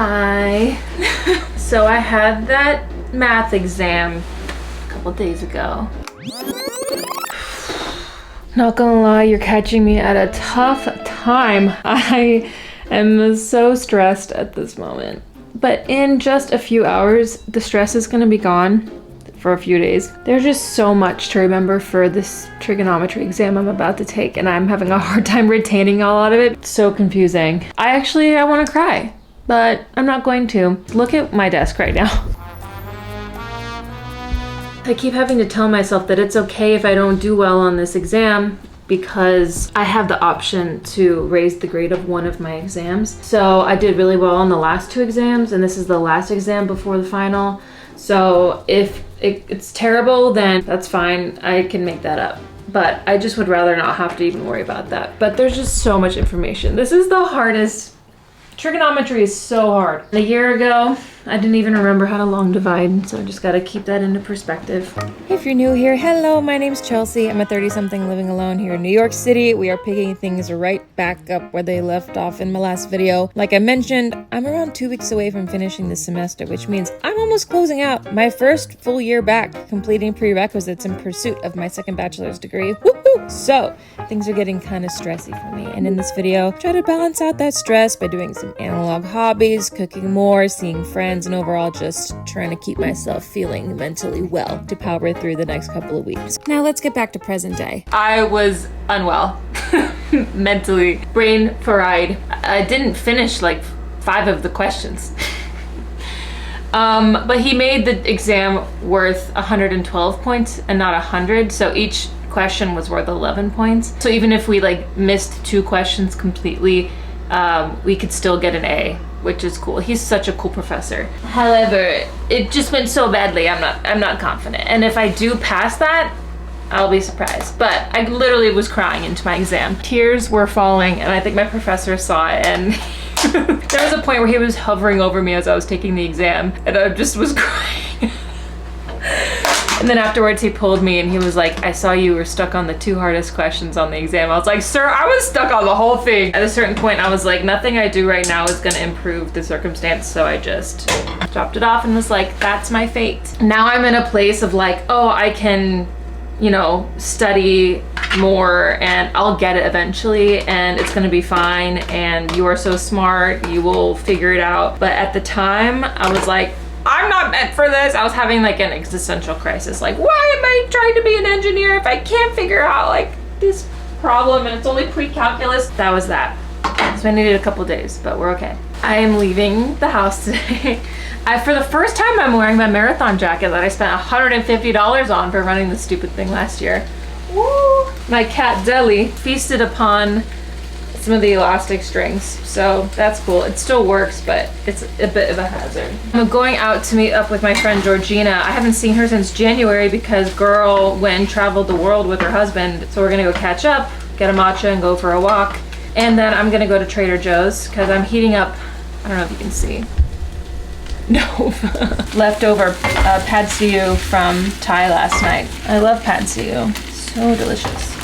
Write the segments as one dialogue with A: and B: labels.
A: Hi. So I had that math exam a couple days ago. Not gonna lie, you're catching me at a tough time. I am so stressed at this moment. But in just a few hours, the stress is gonna be gone for a few days. There's just so much to remember for this trigonometry exam I'm about to take, and I'm having a hard time retaining a lot of it. It's so confusing. I wanna cry, but I'm not going to. Look at my desk right now. I keep having to tell myself that it's okay if I don't do well on this exam because I have the option to raise the grade of one of my exams. So I did really well on the last two exams, and this is the last exam before the final. So if it's terrible, then that's fine. I can make that up. But I just would rather not have to even worry about that. But there's just so much information. This is the hardest. Trigonometry is so hard. A year ago, I didn't even remember how to long divide, so I just gotta keep that into perspective.
B: If you're new here, hello, my name's Chelsea. I'm a 30-something living alone here in New York City. We are picking things right back up where they left off in my last video. Like I mentioned, I'm around 2 weeks away from finishing this semester, which means I'm almost closing out my first full year back, completing prerequisites in pursuit of my second bachelor's degree. Woohoo! So, things are getting kind of stressy for me, and in this video, try to balance out that stress by doing some analog hobbies, cooking more, seeing friends, and overall just trying to keep myself feeling mentally well to power through the next couple of weeks. Now let's get back to present day.
A: I was unwell, mentally, brain fried. I didn't finish like 5 of the questions. But he made the exam worth 112 points and not 100, so each question was worth 11 points. So even if we like missed 2 questions completely, we could still get an A, which is cool. He's such a cool professor. However, it just went so badly, I'm not confident. And if I do pass that, I'll be surprised. But I literally was crying into my exam. Tears were falling, and I think my professor saw it, and there was a point where he was hovering over me as I was taking the exam, and I just was crying. And then afterwards he pulled me and he was like, I saw you were stuck on the 2 hardest questions on the exam. I was like, sir, I was stuck on the whole thing. At a certain point I was like, nothing I do right now is gonna improve the circumstance, so I just dropped it off and was like, that's my fate. Now I'm in a place of like, oh, I can, you know, study more and I'll get it eventually and it's gonna be fine and you are so smart, you will figure it out. But at the time I was like, I'm not meant for this. I was having like an existential crisis. Like, why am I trying to be an engineer if I can't figure out like this problem and it's only pre-calculus? That was that. So I needed a couple days, but we're okay. I am leaving the house today. For the first time, I'm wearing my marathon jacket that I spent $150 on for running this stupid thing last year. Woo! My cat Deli feasted upon some of the elastic strings, so that's cool. It still works, but it's a bit of a hazard. I'm going out to meet up with my friend Georgina. I haven't seen her since January because girl went and traveled the world with her husband, so we're gonna go catch up, get a matcha and go for a walk, and then I'm gonna go to Trader Joe's because I'm heating up, I don't know if you can see, no, leftover pad see ew from Thai last night. I love pad see ew, so delicious.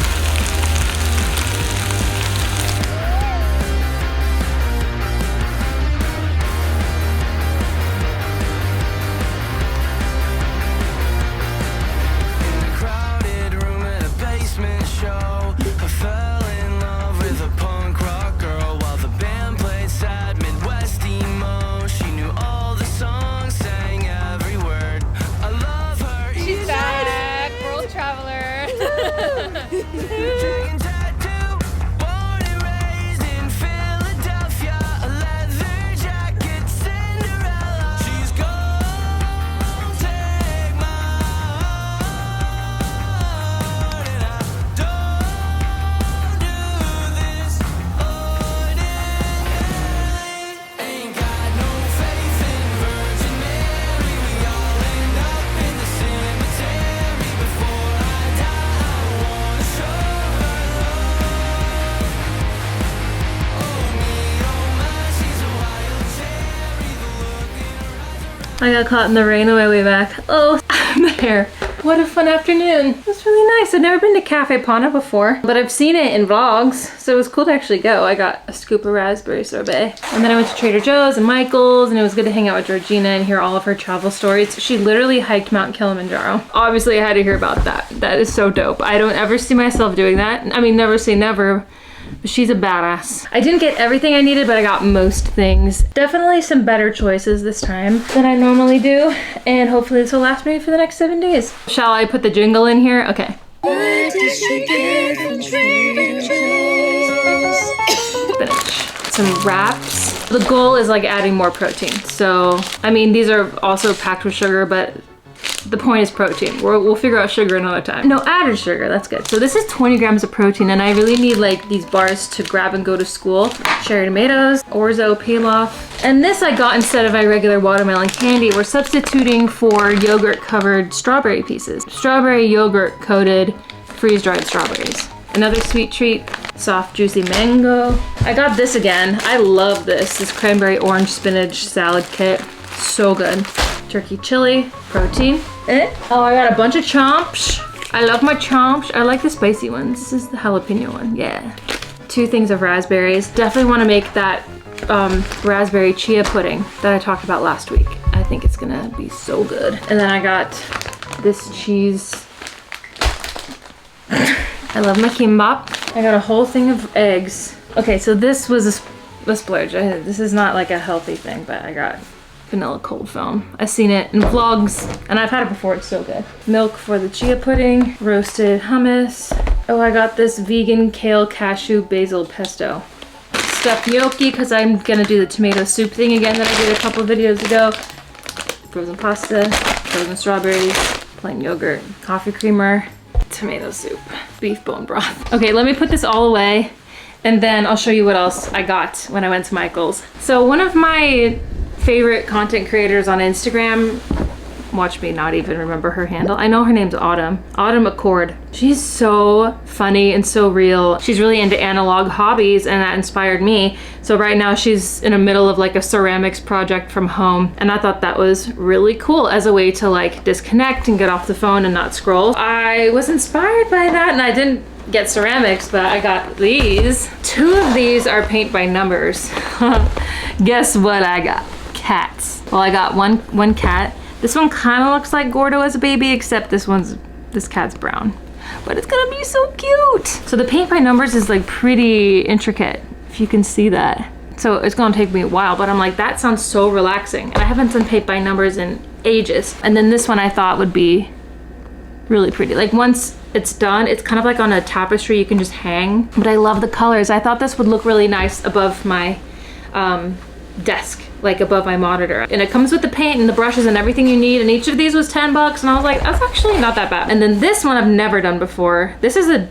A: I got caught in the rain on my way back. Oh, I'm there. What a fun afternoon. It was really nice. I've never been to Cafe Pana before, but I've seen it in vlogs, so it was cool to actually go. I got a scoop of raspberry sorbet. And then I went to Trader Joe's and Michael's, and it was good to hang out with Georgina and hear all of her travel stories. She literally hiked Mount Kilimanjaro. Obviously, I had to hear about that. That is so dope. I don't ever see myself doing that. I mean, never say never. But she's a badass. I didn't get everything I needed, but I got most things. Definitely some better choices this time than I normally do. And hopefully this will last me for the next 7 days. Shall I put the jingle in here? Okay. What did she get from Trader Joe's? Spinach. Some wraps. The goal is like adding more protein. So, I mean, these are also packed with sugar, but the point is protein. We'll figure out sugar another time. No, added sugar, that's good. So this is 20 grams of protein, and I really need like these bars to grab and go to school. Cherry tomatoes, orzo pilaf. And this I got instead of my regular watermelon candy. We're substituting for yogurt covered strawberry pieces. Strawberry yogurt coated freeze-dried strawberries. Another sweet treat, soft juicy mango. I got this again. I love this cranberry orange spinach salad kit. So good. Turkey chili, protein. Oh, I got a bunch of chomps. I love my chomps. I like the spicy ones. This is the jalapeno one, yeah. 2 things of raspberries. Definitely want to make that raspberry chia pudding that I talked about last week. I think it's gonna be so good. And then I got this cheese. I love my kimbap. I got a whole thing of eggs. Okay, so this was a splurge. This is not like a healthy thing, but I got vanilla cold foam. I've seen it in vlogs and I've had it before. It's so good. Milk for the chia pudding, roasted hummus. Oh, I got this vegan kale cashew basil pesto. Stuffed gnocchi because I'm gonna do the tomato soup thing again that I did a couple of videos ago. Frozen pasta, frozen strawberries, plain yogurt, coffee creamer, tomato soup, beef bone broth. Okay, let me put this all away and then I'll show you what else I got when I went to Michael's. So one of my favorite content creators on Instagram, watch me not even remember her handle. I know her name's Autumn Accord. She's so funny and so real. She's really into analog hobbies and that inspired me. So right now she's in the middle of like a ceramics project from home. And I thought that was really cool as a way to like disconnect and get off the phone and not scroll. I was inspired by that and I didn't get ceramics, but I got these. 2 of these are paint by numbers. Guess what I got? Cats. Well, I got one cat. This one kind of looks like Gordo as a baby, except this cat's brown. But it's gonna be so cute. So the paint by numbers is like pretty intricate, if you can see that. So it's gonna take me a while, but I'm like, that sounds so relaxing. And I haven't done paint by numbers in ages. And then this one I thought would be really pretty. Like once it's done, it's kind of like on a tapestry you can just hang. But I love the colors. I thought this would look really nice above my desk, like above my monitor. And it comes with the paint and the brushes and everything you need, and each of these was 10 bucks, and I was like, that's actually not that bad. And then this one I've never done before. This is a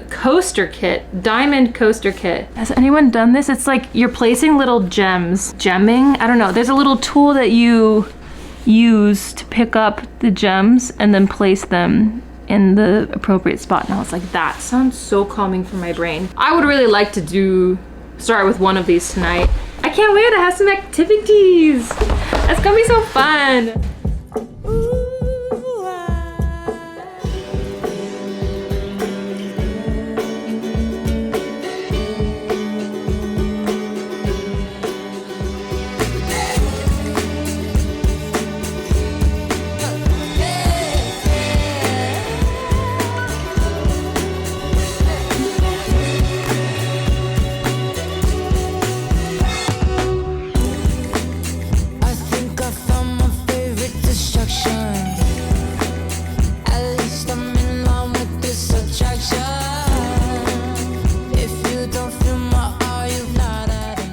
A: coaster kit, diamond coaster kit. Has anyone done this? It's like you're placing little gems. Gemming? I don't know. There's a little tool that you use to pick up the gems and then place them in the appropriate spot. And I was like, that sounds so calming for my brain. I would really like to start with one of these tonight. I can't wait to have some activities. That's gonna be so fun.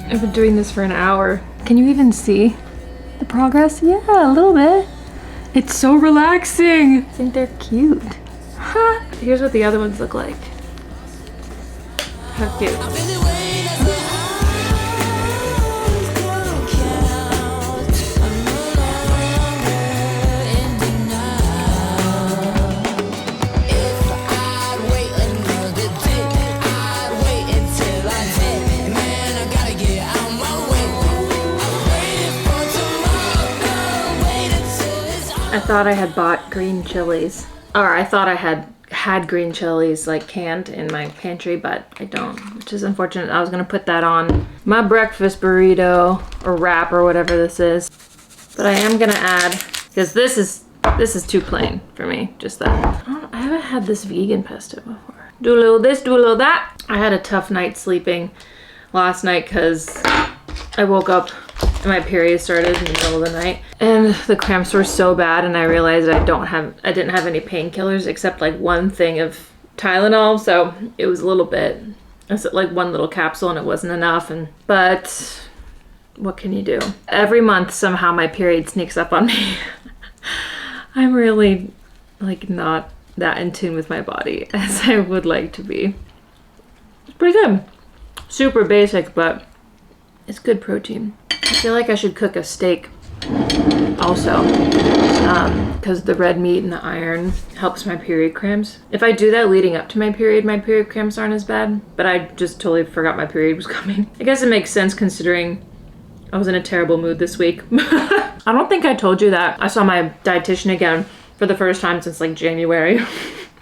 A: I've been doing this for an hour. Can you even see the progress? Yeah, a little bit. It's so relaxing. I think they're cute. Huh. Here's what the other ones look like. How cute. I thought I had bought green chilies. Or I thought I had green chilies like canned in my pantry, but I don't, which is unfortunate. I was gonna put that on my breakfast burrito or wrap or whatever this is. But I am gonna add, because this is too plain for me, just that. I haven't had this vegan pesto before. Do a little this, do a little that. I had a tough night sleeping last night because I woke up and my period started in the middle of the night and the cramps were so bad, and I realized I didn't have any painkillers except like one thing of Tylenol, so it was a little bit, it's like one little capsule and it wasn't enough, but what can you do? Every month somehow my period sneaks up on me. I'm really like not that in tune with my body as I would like to be. It's pretty good. Super basic, but it's good protein. I feel like I should cook a steak also, because the red meat and the iron helps my period cramps. If I do that leading up to my period cramps aren't as bad, but I just totally forgot my period was coming. I guess it makes sense considering I was in a terrible mood this week. I don't think I told you that I saw my dietitian again for the first time since like January.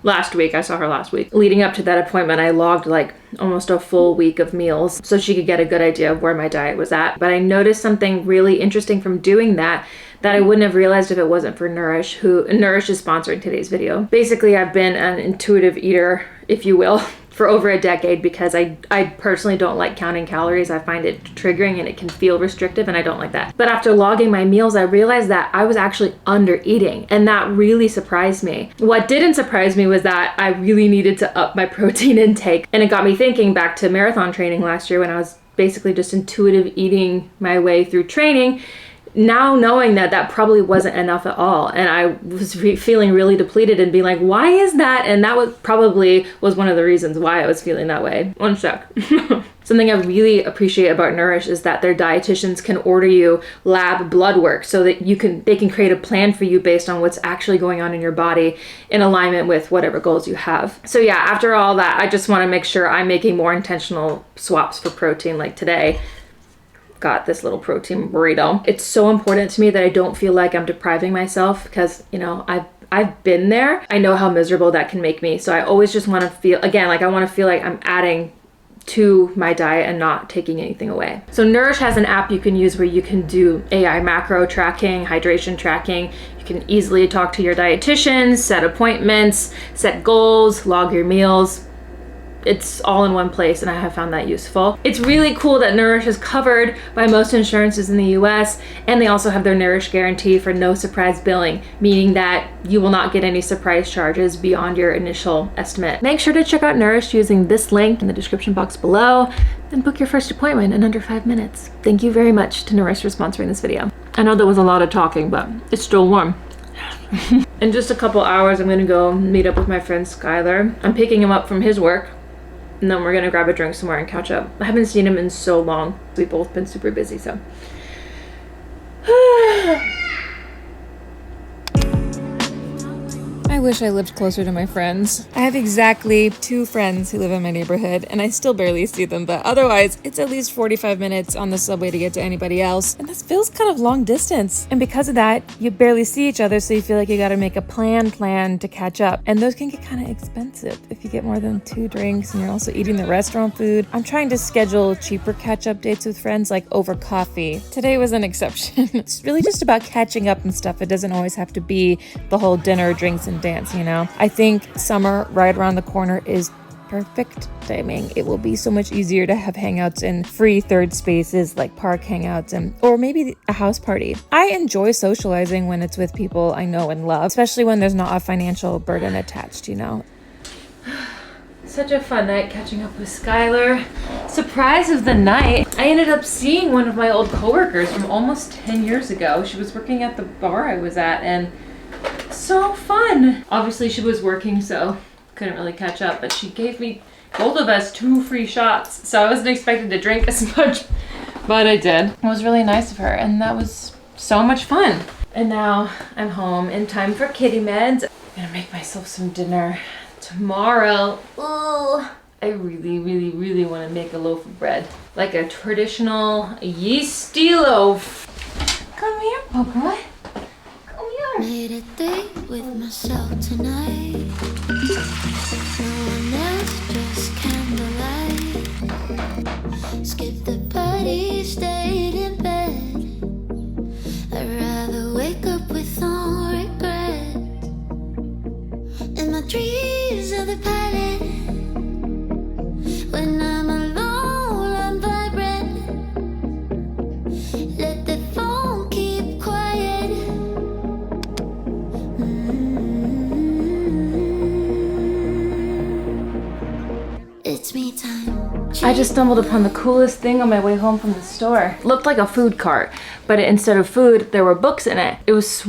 A: Last week, I saw her last week. Leading up to that appointment, I logged like almost a full week of meals so she could get a good idea of where my diet was at. But I noticed something really interesting from doing that I wouldn't have realized if it wasn't for Nourish, who Nourish is sponsoring today's video. Basically, I've been an intuitive eater, if you will, for over a decade because I personally don't like counting calories. I find it triggering and it can feel restrictive, and I don't like that. But after logging my meals, I realized that I was actually under eating, and that really surprised me. What didn't surprise me was that I really needed to up my protein intake, and it got me thinking back to marathon training last year when I was basically just intuitive eating my way through training. Now knowing that probably wasn't enough at all, and I was feeling really depleted and being like, why is that? And that was probably one of the reasons why I was feeling that way. One sec. Something I really appreciate about Nourish is that their dietitians can order you lab blood work so that they can create a plan for you based on what's actually going on in your body in alignment with whatever goals you have. So yeah, after all that, I just want to make sure I'm making more intentional swaps for protein. Like today, got this little protein burrito. It's so important to me that I don't feel like I'm depriving myself because, you know, I've been there. I know how miserable that can make me. So I always just want to feel, again, like I want to feel like I'm adding to my diet and not taking anything away. So Nourish has an app you can use where you can do AI macro tracking, hydration tracking. You can easily talk to your dietitian, set appointments, set goals, log your meals. It's all in one place, and I have found that useful. It's really cool that Nourish is covered by most insurances in the US, and they also have their Nourish guarantee for no surprise billing, meaning that you will not get any surprise charges beyond your initial estimate. Make sure to check out Nourish using this link in the description box below, and book your first appointment in under 5 minutes. Thank you very much to Nourish for sponsoring this video. I know there was a lot of talking, but it's still warm. In just a couple hours, I'm gonna go meet up with my friend Skylar. I'm picking him up from his work, and then we're gonna grab a drink somewhere and catch up. I haven't seen him in so long. We've both been super busy, so.
B: I wish I lived closer to my friends. I have exactly 2 friends who live in my neighborhood, and I still barely see them, but otherwise, it's at least 45 minutes on the subway to get to anybody else, and that feels kind of long distance. And because of that, you barely see each other, so you feel like you gotta make a plan to catch up. And those can get kind of expensive if you get more than 2 drinks and you're also eating the restaurant food. I'm trying to schedule cheaper catch-up dates with friends, like over coffee. Today was an exception. It's really just about catching up and stuff. It doesn't always have to be the whole dinner, drinks, and dance, you know? I think summer right around the corner is perfect timing. It will be so much easier to have hangouts in free third spaces like park hangouts or maybe a house party. I enjoy socializing when it's with people I know and love, especially when there's not a financial burden attached, you know?
A: Such a fun night catching up with Skylar. Surprise of the night. I ended up seeing one of my old coworkers from almost 10 years ago. She was working at the bar I was at, and so fun. Obviously she was working, so couldn't really catch up, but she gave me, both of us, 2 free shots. So I wasn't expected to drink as much, but I did. It was really nice of her, and that was so much fun. And now I'm home in time for kitty meds. I'm gonna make myself some dinner tomorrow. Ooh, I really want to make a loaf of bread, like a traditional yeasty loaf. Come here, Papa. Come here.
C: with myself tonight. No one else, just candlelight. Skip the party, stayed in bed. I'd rather wake up with no regret. And my dreams are the pilot. When I'm alone, I'm vibrant. Let the phone keep quiet. It's me time.
A: I just stumbled upon the coolest thing on my way home from the store. It looked like a food cart, but instead of food, there were books in it. It was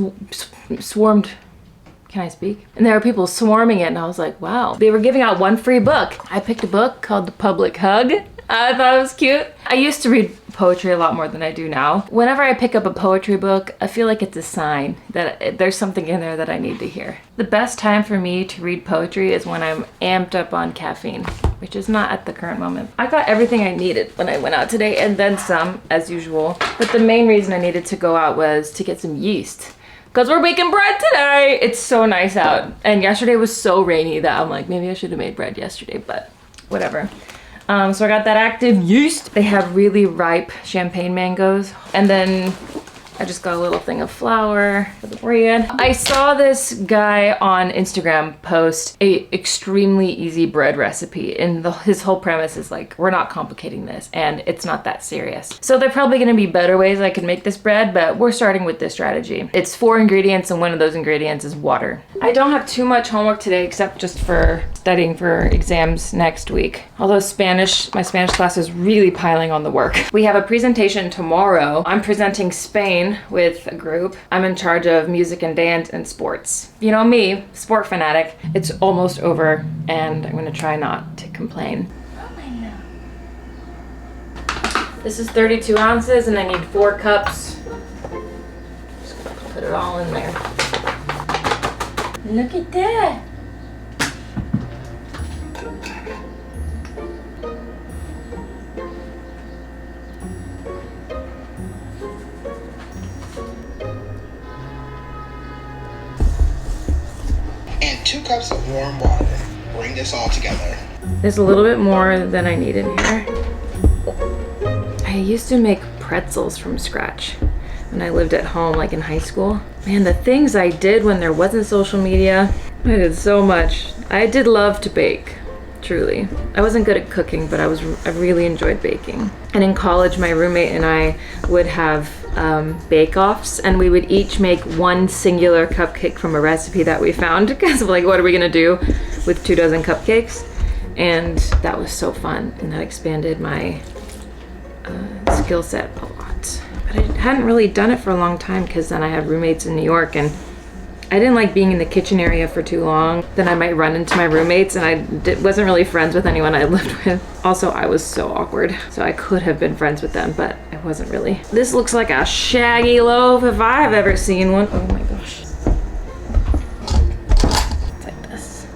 A: swarmed. Can I speak? And there were people swarming it, and I was like, wow. They were giving out one free book. I picked a book called The Public Hug. I thought it was cute. I used to read poetry a lot more than I do now. Whenever I pick up a poetry book, I feel like it's a sign that there's something in there that I need to hear. The best time for me to read poetry is when I'm amped up on caffeine, which is not at the current moment. I got everything I needed when I went out today, and then some, as usual. But the main reason I needed to go out was to get some yeast. Because we're baking bread today! It's so nice out. And yesterday was so rainy that I'm like, maybe I should have made bread yesterday, but whatever. So I got that active yeast. They have really ripe champagne mangoes. And then I just got a little thing of flour for the bread. I saw this guy on Instagram post a extremely easy bread recipe, and his whole premise is like, we're not complicating this and it's not that serious. So there are probably gonna be better ways I can make this bread, but we're starting with this strategy. It's 4 ingredients, and one of those ingredients is water. I don't have too much homework today except just for studying for exams next week. Although my Spanish class is really piling on the work. We have a presentation tomorrow. I'm presenting Spain with a group. I'm in charge of music and dance and sports. You know me, sport fanatic. It's almost over, and I'm gonna try not to complain. This is 32 ounces, and I need 4 cups. Just gonna put it all in there. Look at that.
D: And 2 cups of warm water. Bring this all together.
A: There's a little bit more than I need in here. I used to make pretzels from scratch when I lived at home, like in high school. Man, the things I did when there wasn't social media, I did so much. I did love to bake, truly. I wasn't good at cooking, but I really enjoyed baking. And in college, my roommate and I would have bake-offs, and we would each make one singular cupcake from a recipe that we found, because like, what are we gonna do with 2 dozen cupcakes? And that was so fun, and that expanded my skill set a lot. But I hadn't really done it for a long time, because then I have roommates in New York, and I didn't like being in the kitchen area for too long. Then I might run into my roommates, and I wasn't really friends with anyone I lived with. Also, I was so awkward, so I could have been friends with them, but I wasn't really. This looks like a shaggy loaf if I've ever seen one. Oh my gosh. It's like this.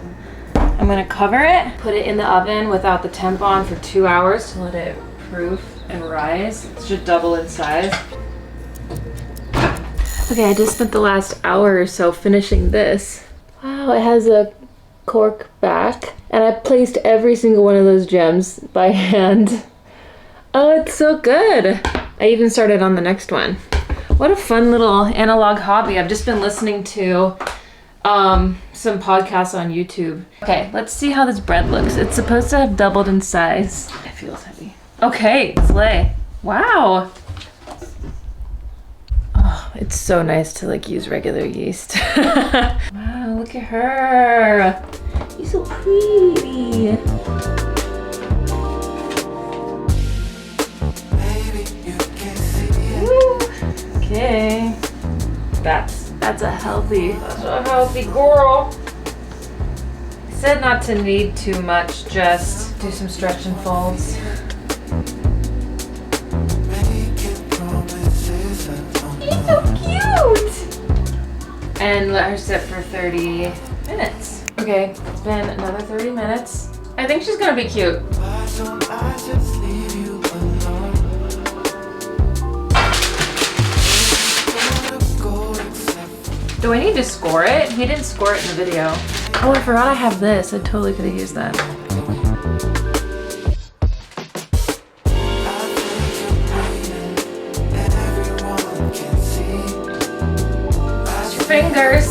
A: I'm gonna cover it, put it in the oven without the temp on for 2 hours to let it proof and rise. It should double in size. Okay, I just spent the last hour or so finishing this. Wow, it has a cork back, and I placed every single one of those gems by hand. Oh, it's so good. I even started on the next one. What a fun little analog hobby. I've just been listening to some podcasts on YouTube. Okay, let's see how this bread looks. It's supposed to have doubled in size. It feels heavy. Okay, slay. Wow. Oh, it's so nice to like use regular yeast. Wow, look at her. You're so pretty. Woo. Okay. That's a healthy girl. I said not to knead too much, just do some stretch and folds. So cute! And let her sit for 30 minutes. Okay, it's been another 30 minutes. I think she's gonna be cute. Do I need to score it? He didn't score it in the video. Oh, I forgot I have this. I totally could have used that. Fingers.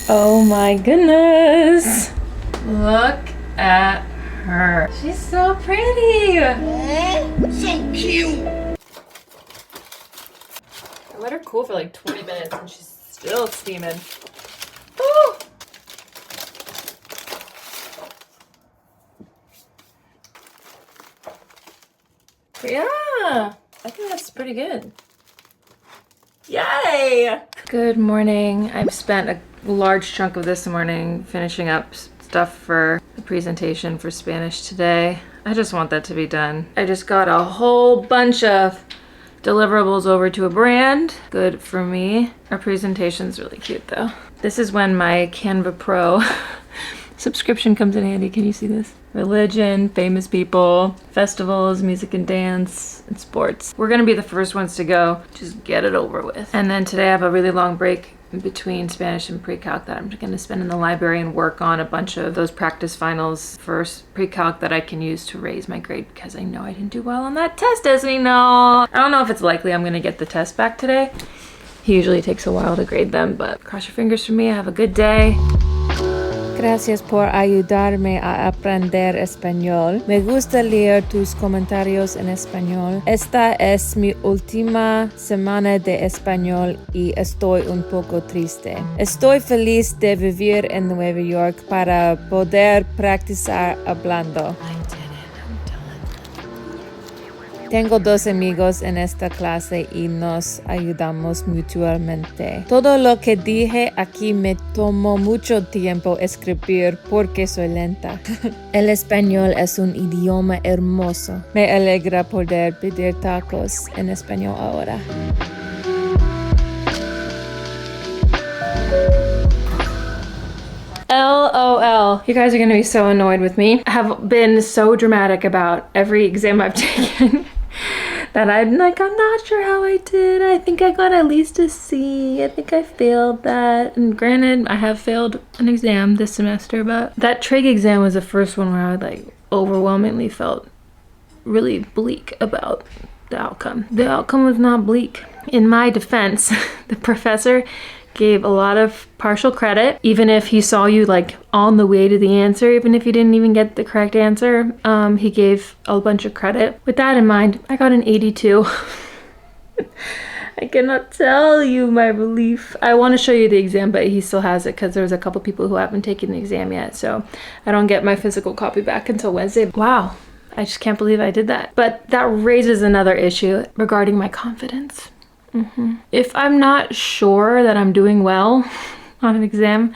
A: Oh my goodness. Look at her. She's so pretty.
D: So cute.
A: I let her cool for like 20 minutes and she's still steaming. Ooh. Yeah, I think that's pretty good. Yay! Good morning. I've spent a large chunk of this morning finishing up stuff for the presentation for Spanish today. I just want that to be done. I just got a whole bunch of deliverables over to a brand. Good for me. Our presentation's really cute though. This is when my Canva Pro subscription comes in handy. Can you see this? Religion, famous people, festivals, music and dance, and sports. We're gonna be the first ones to go. Just get it over with. And then today I have a really long break in between Spanish and pre-calc that I'm gonna spend in the library and work on a bunch of those practice finals for pre-calc that I can use to raise my grade because I know I didn't do well on that test, as we know. I don't know if it's likely I'm gonna get the test back today. He usually takes a while to grade them, but cross your fingers for me. Have a good day.
B: Gracias por ayudarme a aprender español. Me gusta leer tus comentarios en español. Esta es mi última semana de español y estoy un poco triste. Estoy feliz de vivir en Nueva York para poder practicar hablando. Tengo dos amigos en esta clase y nos ayudamos mutuamente. Todo lo que dije aquí me tomó mucho tiempo escribir porque soy lenta. El español es un idioma hermoso. Me alegra poder pedir tacos en español ahora.
A: LOL. You guys are gonna be so annoyed with me. I have been so dramatic about every exam I've taken that I'm like, I'm not sure how I did. I think I got at least a C. I think I failed that. And granted, I have failed an exam this semester, but that trig exam was the first one where I like overwhelmingly felt really bleak about the outcome. The outcome was not bleak. In my defense, the professor gave a lot of partial credit, even if he saw you like on the way to the answer, even if you didn't even get the correct answer. He gave a bunch of credit. With that in mind, I got an 82. I cannot tell you my relief. I want to show you the exam, but he still has it because there's a couple people who haven't taken the exam yet, so I don't get my physical copy back until Wednesday. Wow, I just can't believe I did that. But that raises another issue regarding my confidence. If I'm not sure that I'm doing well on an exam,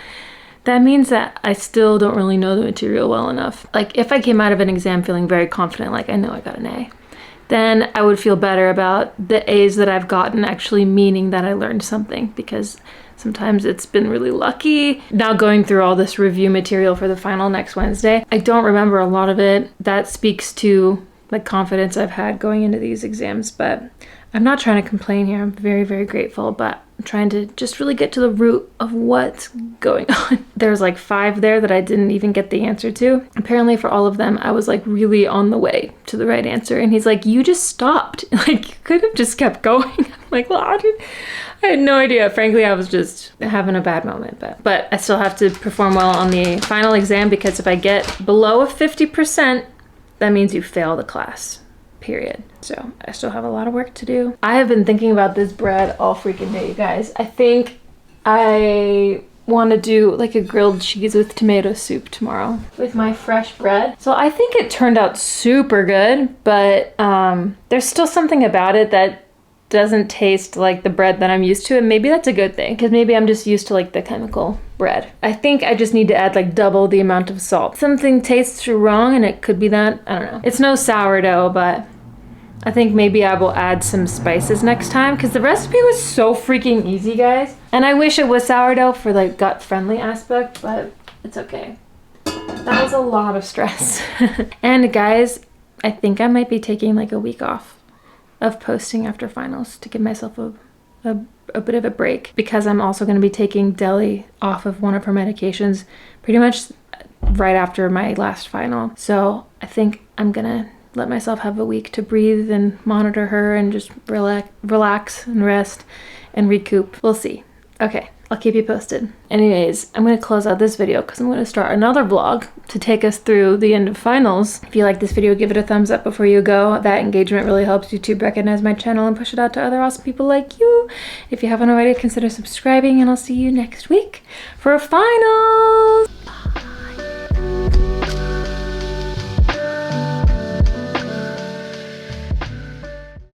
A: that means that I still don't really know the material well enough. Like if I came out of an exam feeling very confident, like I know I got an A, then I would feel better about the A's that I've gotten actually meaning that I learned something, because sometimes it's been really lucky. Now going through all this review material for the final next Wednesday, I don't remember a lot of it. That speaks to the confidence I've had going into these exams, but I'm not trying to complain here. I'm very, very grateful, but I'm trying to just really get to the root of what's going on. There's like 5 there that I didn't even get the answer to. Apparently for all of them, I was like really on the way to the right answer. And he's like, you just stopped. Like you could have just kept going. I'm like, well, I had no idea. Frankly, I was just having a bad moment, but I still have to perform well on the final exam, because if I get below a 50%, that means you fail the class. Period. So I still have a lot of work to do. I have been thinking about this bread all freaking day, you guys. I think I want to do like a grilled cheese with tomato soup tomorrow with my fresh bread. So I think it turned out super good, but there's still something about it that doesn't taste like the bread that I'm used to, and maybe that's a good thing, because maybe I'm just used to like the chemical bread. I think I just need to add like double the amount of salt. Something tastes wrong, and it could be that. I don't know. It's no sourdough, but I think maybe I will add some spices next time, because the recipe was so freaking easy, guys. And I wish it was sourdough for like gut friendly aspect, but it's okay. That That was a lot of stress. And guys, I think I might be taking like a week off of posting after finals to give myself a bit of a break, because I'm also going to be taking Deli off of one of her medications pretty much right after my last final. So I think I'm gonna let myself have a week to breathe and monitor her and just relax and rest and recoup. We'll see. Okay, I'll keep you posted. Anyways, I'm gonna close out this video because I'm gonna start another vlog to take us through the end of finals. If you like this video, give it a thumbs up before you go. That engagement really helps YouTube recognize my channel and push it out to other awesome people like you. If you haven't already, consider subscribing, and I'll see you next week for finals.